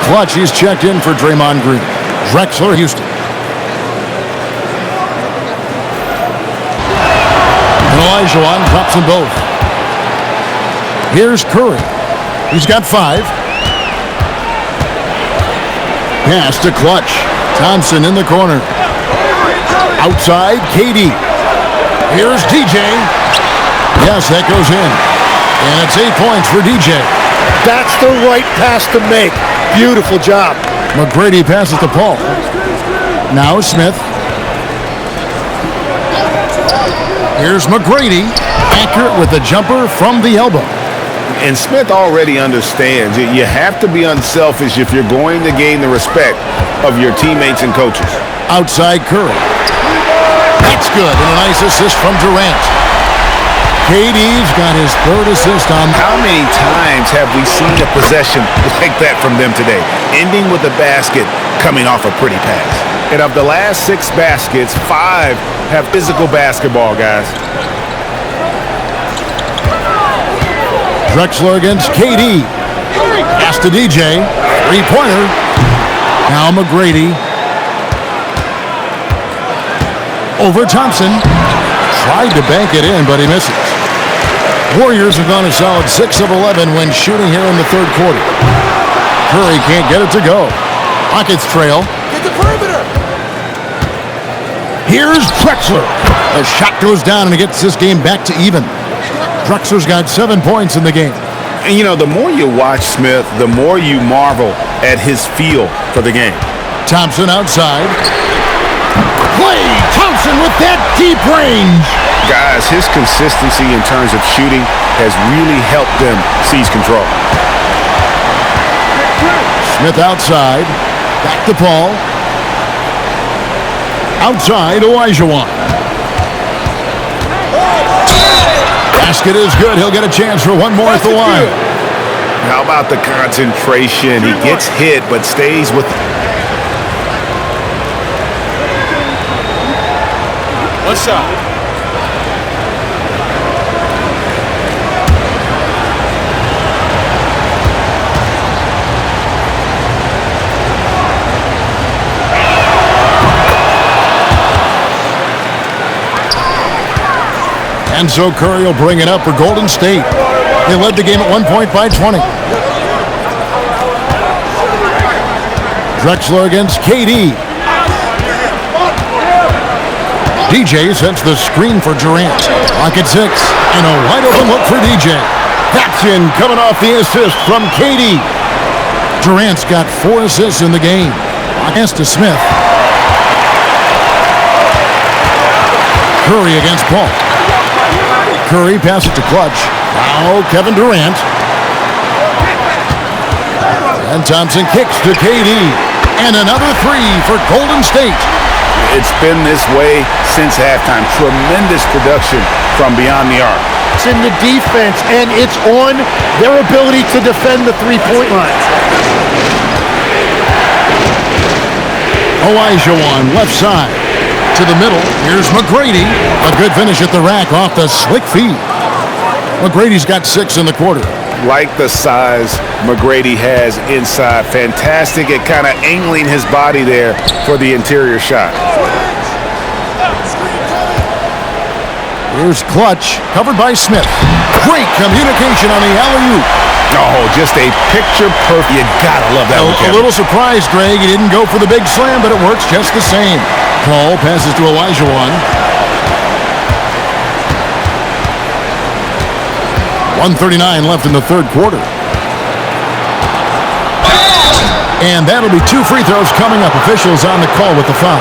Clutch, he's checked in for Draymond Green. Drexler, Houston. And Olajuwon drops them both. Here's Curry. He's got 5. Pass to Clutch. Thompson in the corner. Outside, KD. Here's DJ. Yes, that goes in. And it's 8 points for DJ. That's the right pass to make. Beautiful job. McGrady passes to Paul. Now Smith. Here's McGrady. Accurate with the jumper from the elbow. And Smith already understands that you have to be unselfish if you're going to gain the respect of your teammates and coaches. Outside Curry. That's good. And a nice assist from Durant. KD's got his 3rd assist on. How many times have we seen a possession like that from them today? Ending with a basket coming off a pretty pass. And of the last 6 baskets, 5 have physical basketball, guys. Drexler against KD. Pass to DJ. 3-pointer. Now McGrady. Over Thompson. Tried to bank it in, but he misses. Warriors have gone a solid 6 of 11 when shooting here in the 3rd quarter. Curry can't get it to go. Rockets trail. Get the perimeter. Here's Drexler. The shot goes down and it gets this game back to even. Drexler's got 7 points in the game. And you know, the more you watch Smith, the more you marvel at his feel for the game. Thompson outside. Klay Thompson with that deep range. Guys, his consistency in terms of shooting has really helped them seize control. Smith outside. Back to Paul. Outside, Olajuwon. Basket is good. He'll get a chance for one more at the line. How about the concentration? He gets hit, but stays with. One shot. And so Curry will bring it up for Golden State. They led the game at one point by 20. Drexler against KD. DJ sets the screen for Durant. Clock at 6. And a wide open look for DJ. That's in, coming off the assist from KD. Durant's got 4 assists in the game. Pass to Smith. Curry against Paul. Curry passes to Clutch. Now Kevin Durant. And Thompson kicks to KD. And another 3 for Golden State. It's been this way since halftime. Tremendous production from beyond the arc. It's in the defense, and it's on their ability to defend the three-point line. Olajuwon left side. To the middle. Here's McGrady. A good finish at the rack off the slick feed. McGrady's got 6 in the quarter. Like the size McGrady has inside. Fantastic at kind of angling his body there for the interior shot. Here's Clutch, covered by Smith. Great communication on the alley-oop. Oh, just a picture perfect. You gotta love that one, A Kevin. little surprised, Greg. He didn't go for the big slam, but it works just the same. Paul passes to Olajuwon. 1:39 left in the 3rd quarter. And that'll be 2 free throws coming up. Officials on the call with the foul.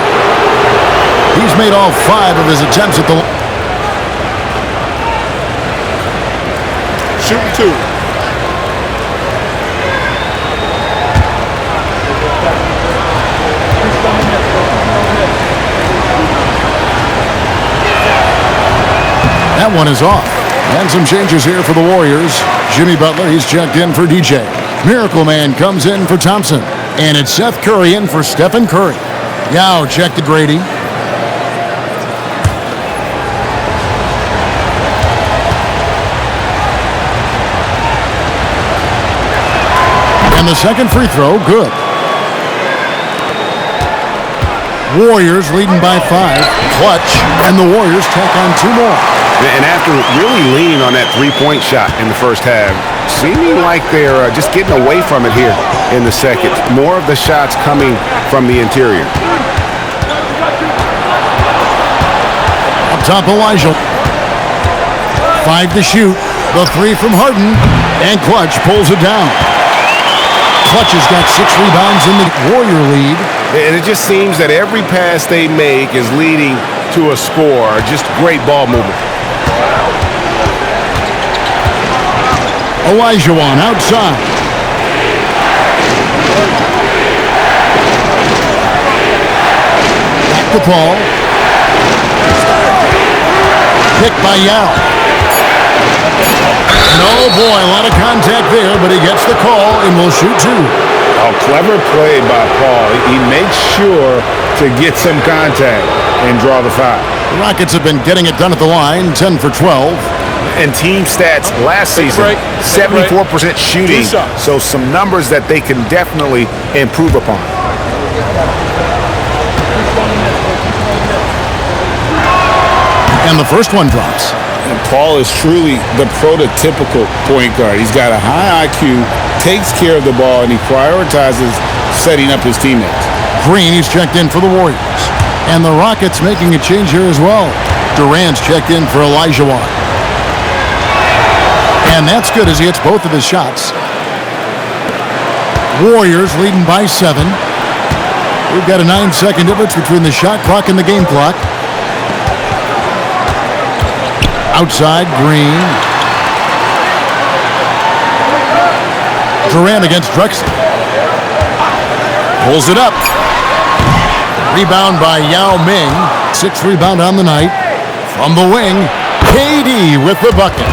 He's made all 5 of his attempts at the line. Shooting 2. That one is off. And some changes here for the Warriors. Jimmy Butler, he's checked in for DJ. Miracle Man comes in for Thompson. And it's Seth Curry in for Stephen Curry. Yao checked to Grady. And the second free throw, good. Warriors leading by 5. Clutch. And the Warriors tack on 2 more. And after really leaning on that three-point shot in the first half, seeming like they're just getting away from it here in the second. More of the shots coming from the interior. Up top, Elijah. 5 to shoot. The 3 from Harden. And Clutch pulls it down. Clutch has got 6 rebounds in the Warrior lead. And it just seems that every pass they make is leading to a score. Just great ball movement. Olajuwon outside. Back to Paul. Picked by Yao. No, boy, a lot of contact there, but he gets the call and will shoot 2. Oh, clever play by Paul. He makes sure to get some contact and draw the foul. The Rockets have been getting it done at the line, 10 for 12. And team stats last season, 74% shooting, so some numbers that they can definitely improve upon. And the first one drops. And Paul is truly the prototypical point guard. He's got a high IQ, takes care of the ball, and he prioritizes setting up his teammates. Green, he's checked in for the Warriors. And the Rockets making a change here as well. Durant's checked in for Olajuwon. And that's good as he hits both of his shots. Warriors leading by 7. We've got a 9-second difference between the shot clock and the game clock. Outside, Green. Durant against Drexler. Pulls it up. Rebound by Yao Ming. 6th rebound on the night. From the wing, KD with the bucket.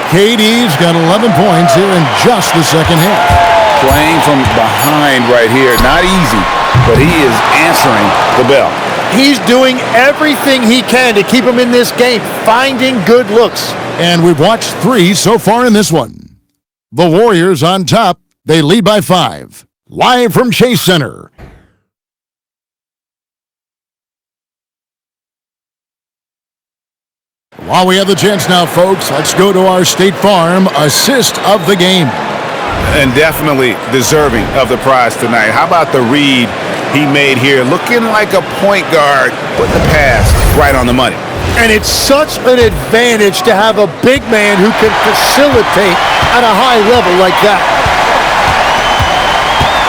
KD's got 11 points here in just the second half. Playing from behind right here, not easy, but he is answering the bell. He's doing everything he can to keep him in this game, finding good looks. And we've watched 3 so far in this one. The Warriors on top. They lead by 5. Live from Chase Center. While we have the chance now, folks, let's go to our State Farm assist of the game. And definitely deserving of the prize tonight. How about the read he made here? Looking like a point guard, put the pass right on the money. And it's such an advantage to have a big man who can facilitate at a high level like that.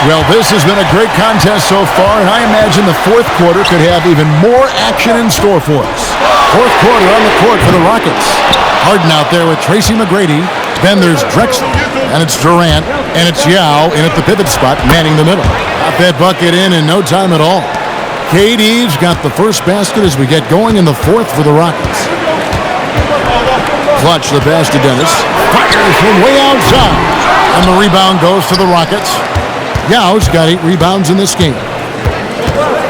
Well, this has been a great contest so far, and I imagine the 4th quarter could have even more action in store for us. 4th quarter on the court for the Rockets. Harden out there with Tracy McGrady. Then there's Drexler, and it's Durant, and it's Yao in at the pivot spot, manning the middle. Got that bucket in no time at all. KD's got the first basket as we get going in the 4th for the Rockets. Clutch the pass to Dennis. Fires from way outside. And the rebound goes to the Rockets. Yao's got 8 rebounds in this game.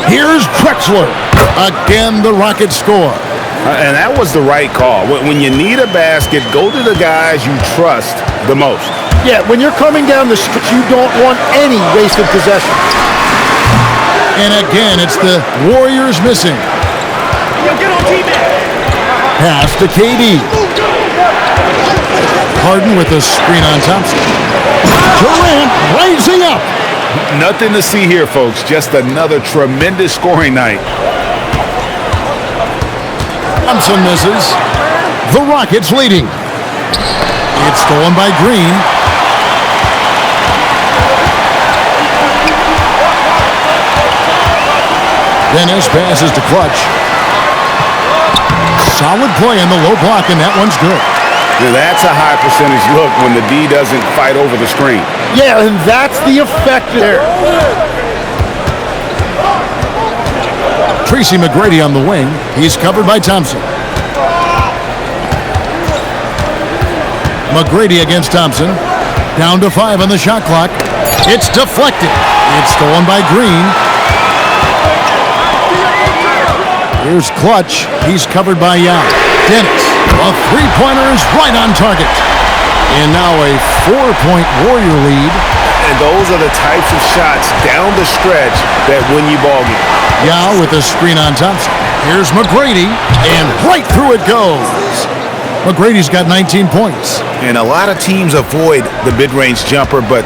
Here's Drexler. Again, the Rockets score. And that was the right call. When you need a basket, go to the guys you trust the most. Yeah, when you're coming down the stretch, you don't want any wasted possession. And again, it's the Warriors missing. Pass to KD. Harden with a screen on Thompson. Durant rising up. Nothing to see here, folks. Just another tremendous scoring night. Thompson misses. The Rockets leading. It's stolen by Green. Dennis passes to Clutch. Solid play on the low block, and that one's good. Now that's a high percentage look when the D doesn't fight over the screen. Yeah, and that's the effect there. Tracy McGrady on the wing. He's covered by Thompson. McGrady against Thompson. Down to 5 on the shot clock. It's deflected. It's stolen by Green. Here's Clutch. He's covered by Yao. Dennis. A three-pointer is right on target. And now a 4-point Warrior lead. And those are the types of shots down the stretch that win you ball game. Yao with a screen on Thompson. Here's McGrady, and right through it goes. McGrady's got 19 points. And a lot of teams avoid the mid-range jumper, but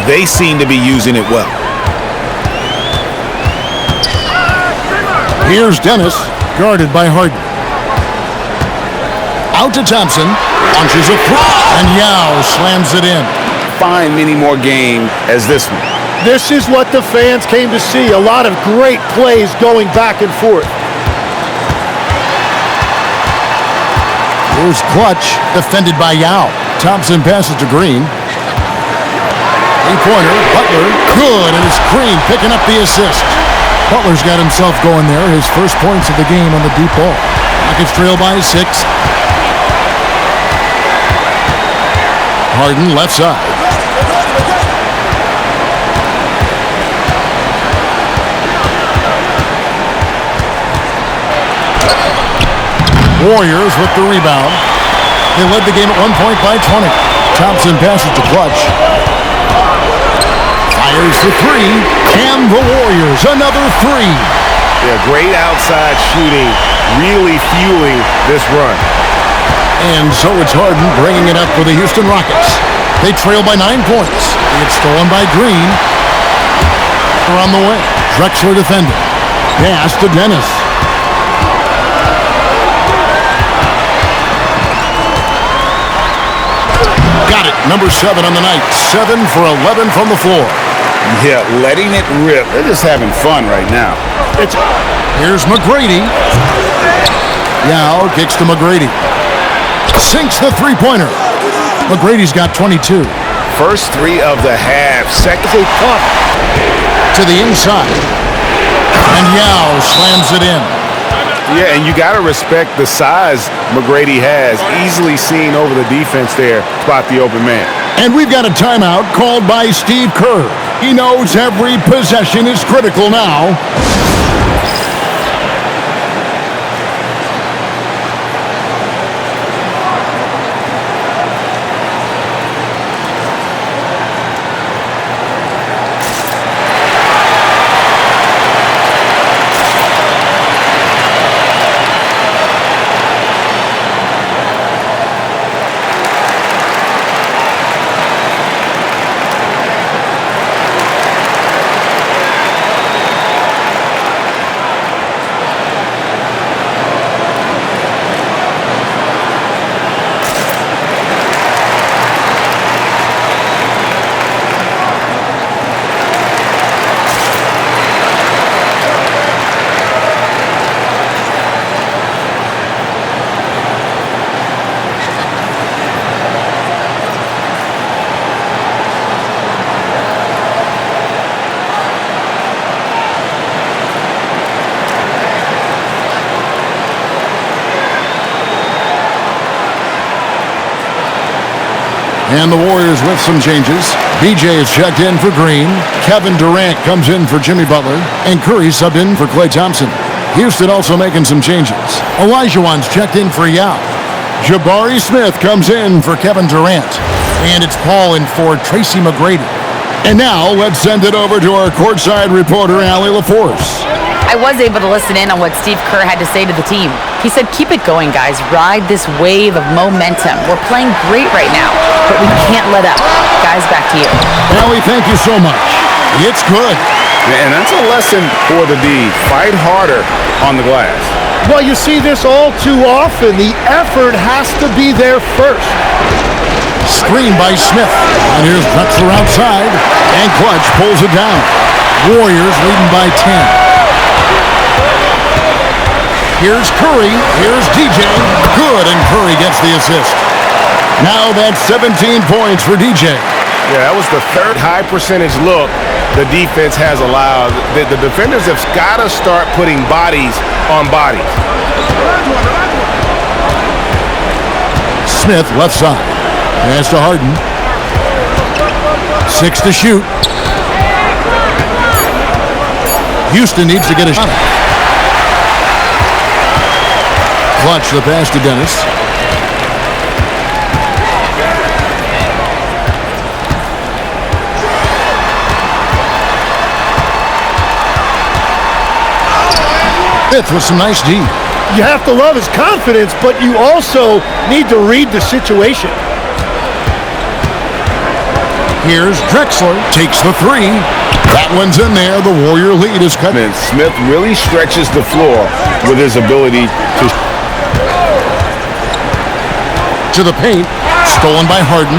they seem to be using it well. Here's Dennis, guarded by Harden. Out to Thompson, launches a three, and Yao slams it in. Find many more games as this one. This is what the fans came to see. A lot of great plays going back and forth. Here's Clutch, defended by Yao. Thompson passes to Green. Three-pointer, Butler, good, and it's Green picking up the assist. Butler's got himself going there, his first points of the game on the deep ball. Rockets trail by 6. Harden left side. Warriors with the rebound. They led the game at 1 point by 20. Thompson passes to Clutch. Fires for 3. Can the Warriors another 3? Yeah, great outside shooting, really fueling this run. And so it's Harden bringing it up for the Houston Rockets. They trail by 9 points. It's stolen by Green. On the way. Drexler defending. Pass to Dennis. Got it. Number 7 on the night. 7 for 11 from the floor. Yeah, letting it rip. They're just having fun right now. Here's McGrady. Yao kicks to McGrady. Sinks the three-pointer. McGrady's got 22. First 3 of the half. Second punt. To the inside. And Yao slams it in. Yeah, and you got to respect the size McGrady has. Easily seen over the defense there. Spot the open man. And we've got a timeout called by Steve Kerr. He knows every possession is critical now. And the Warriors with some changes. BJ is checked in for Green. Kevin Durant comes in for Jimmy Butler. And Curry subbed in for Klay Thompson. Houston also making some changes. Olajuwon's checked in for Yao. Jabari Smith comes in for Kevin Durant. And it's Paul in for Tracy McGrady. And now let's send it over to our courtside reporter, Allie LaForce. I was able to listen in on what Steve Kerr had to say to the team. He said, keep it going, guys. Ride this wave of momentum. We're playing great right now, but we can't let up. Guys, back to you. Allie, thank you so much. It's good. And that's a lesson for the D. Fight harder on the glass. Well, you see this all too often. The effort has to be there first. Screen by Smith. And here's Drexler outside. And Clutch pulls it down. Warriors leading by 10. Here's Curry. Here's DJ. Good, and Curry gets the assist. Now that's 17 points for DJ. Yeah, that was the third high percentage look the defense has allowed. The defenders have got to start putting bodies on bodies. Smith left side. Pass to Harden. 6 to shoot. Houston needs to get a shot. Clutch the pass to Dennis. Fifth with some nice D. You have to love his confidence, but you also need to read the situation. Here's Drexler. Takes the three. That one's in there. The Warrior lead is cut. And Smith really stretches the floor with his ability to the paint. Stolen by Harden.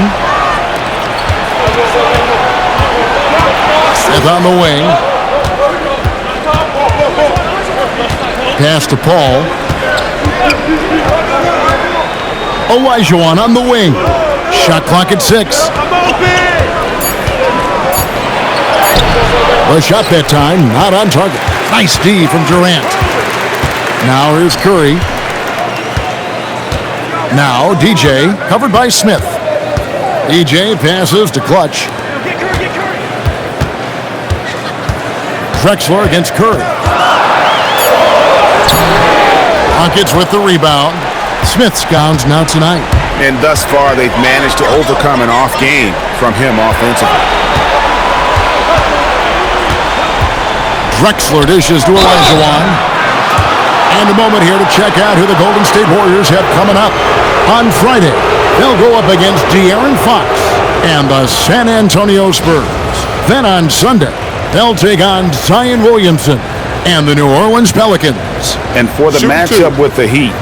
Smith on the wing. Pass to Paul. Olajuwon on the wing. Shot clock at 6. The shot that time, not on target. Nice D from Durant. Now here's Curry. Now DJ, covered by Smith. DJ passes to Clutch. Drexler against Curry. Rockets with the rebound. Smith's gowns now tonight. And thus far, they've managed to overcome an off game from him offensively. Drexler dishes to Olajuwon. And a moment here to check out who the Golden State Warriors have coming up. On Friday, they'll go up against De'Aaron Fox and the San Antonio Spurs. Then on Sunday, they'll take on Zion Williamson and the New Orleans Pelicans. And for the matchup with the Heat,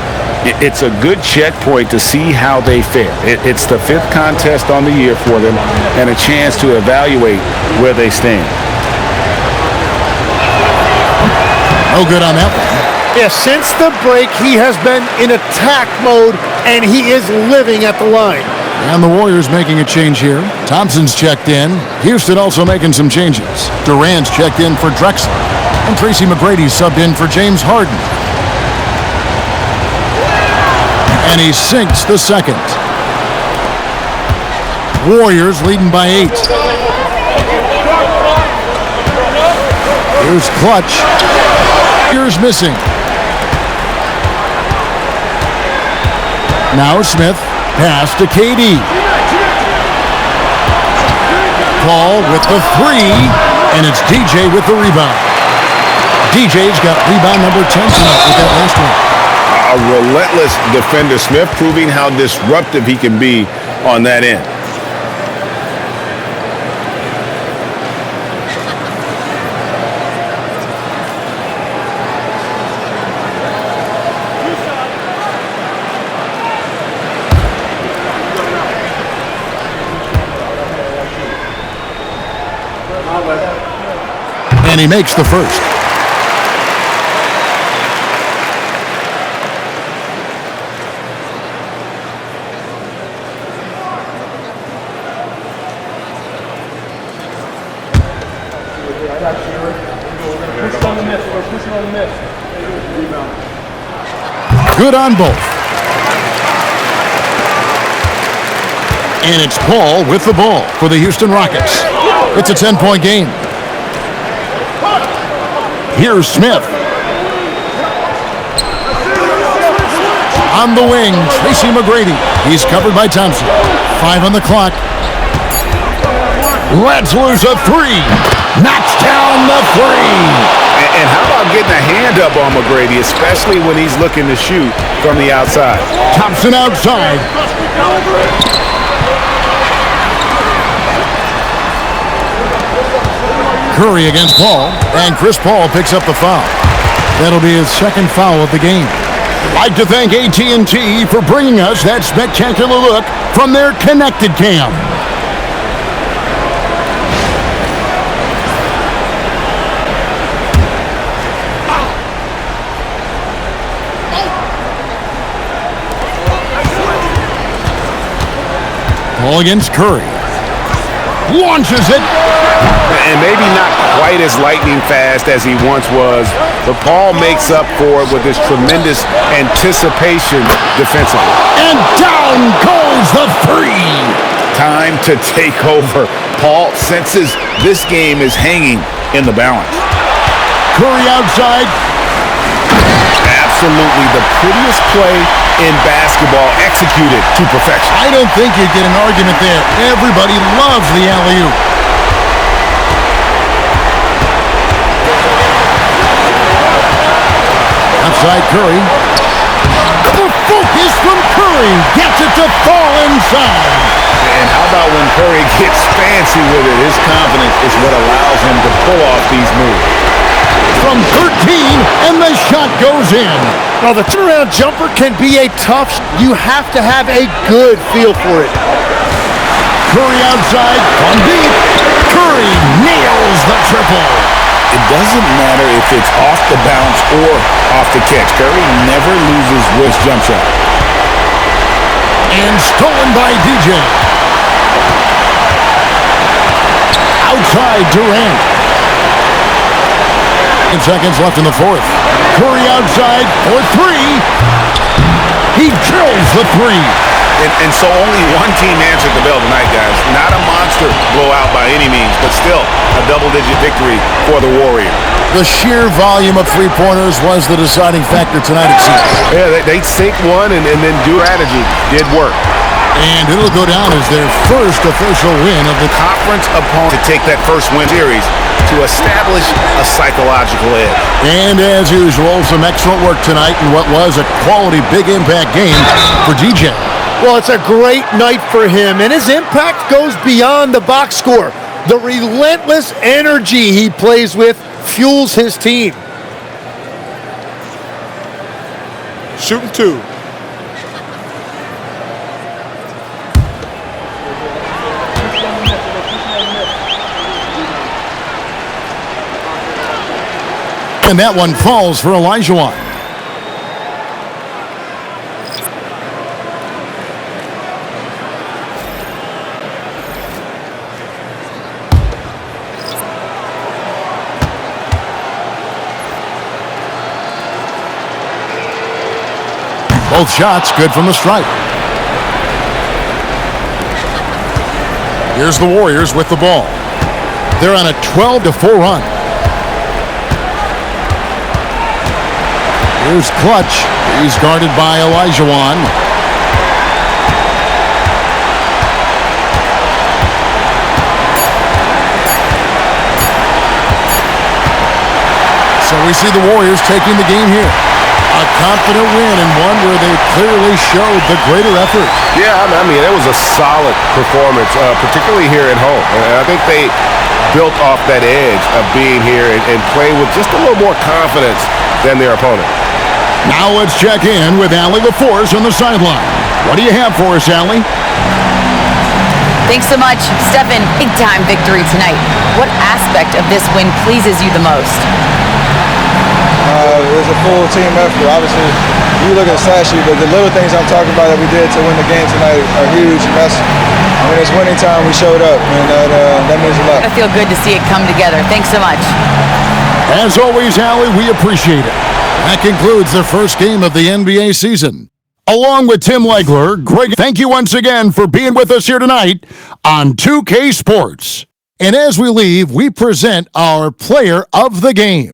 it's a good checkpoint to see how they fare. It's the 5th contest on the year for them and a chance to evaluate where they stand. No good on that one. Yeah, since the break, he has been in attack mode, and he is living at the line. And the Warriors making a change here. Thompson's checked in. Houston also making some changes. Durant's checked in for Drexler. And Tracy McGrady subbed in for James Harden. And he sinks the second. Warriors leading by 8. Here's Clutch. Here's missing. Now Smith. Pass to KD. Paul with the 3. And it's DJ with the rebound. DJ's got rebound number 10 tonight with that last one. A relentless defender, Smith, proving how disruptive he can be on that end. And he makes the first. Good on both. And it's Paul with the ball for the Houston Rockets. It's a 10-point game. Here's Smith. On the wing, Tracy McGrady. He's covered by Thompson. 5 on the clock. Lets loose a 3. Knocks down the 3. And how about getting a hand up on McGrady, especially when he's looking to shoot from the outside? Thompson outside. Curry against Paul, and Chris Paul picks up the foul. That'll be his second foul of the game. I'd like to thank AT&T for bringing us that spectacular look from their Connected Cam. Paul against Curry. Launches it. and maybe not quite as lightning fast as he once was, but Paul makes up for it with his tremendous anticipation defensively. And down goes the three. Time to take over. Paul senses this game is hanging in the balance. Curry outside. Absolutely the prettiest play in basketball, executed to perfection. I don't think you'd get an argument there. Everybody loves the alley-oop. Outside Curry. The focus from Curry gets it to fall inside. And how about when Curry gets fancy with it? His confidence is what allows him to pull off these moves. From 13, and the shot goes in. Now, the turnaround jumper can be a tough. You have to have a good feel for it. Curry outside, from deep. Curry nails the triple. It doesn't matter if it's off the bounce or off the catch. Curry never loses with jump shot. And stolen by DJ. Outside Durant. 10 seconds left in the fourth. Curry outside for three. He drills the three. And so only one team answered the bell tonight, guys. Not a monster blowout by any means, but still a double-digit victory for the Warriors. The sheer volume of three-pointers was the deciding factor tonight, it seems. Yeah, they sink one and then strategy did work. And it'll go down as their first official win of the Conference opponent to take that first win series to establish a psychological edge. And as usual, some excellent work tonight in what was a quality big impact game for DJ. Well, it's a great night for him, and his impact goes beyond the box score. The relentless energy he plays with fuels his team. Shooting two. And that one falls for Olajuwon. Both shots good from the stripe. Here's the Warriors with the ball. They're on a 12-4 run. Here's Clutch. He's guarded by Olajuwon. So we see the Warriors taking the game here. A confident win and one where they clearly showed the greater effort. Yeah, I mean, it was a solid performance, particularly here at home. And I think they built off that edge of being here and playing with just a little more confidence than their opponent. Now let's check in with Allie LaForce on the sideline. What do you have for us, Allie? Thanks so much, Stephen. Big-time victory tonight. What aspect of this win pleases you the most? It was a full team effort. Obviously, you look at the stat sheet, but the little things I'm talking about that we did to win the game tonight are huge. And that's, when it's winning time, we showed up, and that means a lot. I feel good to see it come together. Thanks so much. As always, Allie, we appreciate it. That concludes the first game of the NBA season. Along with Tim Legler, Greg, thank you once again for being with us here tonight on 2K Sports. And as we leave, we present our player of the game.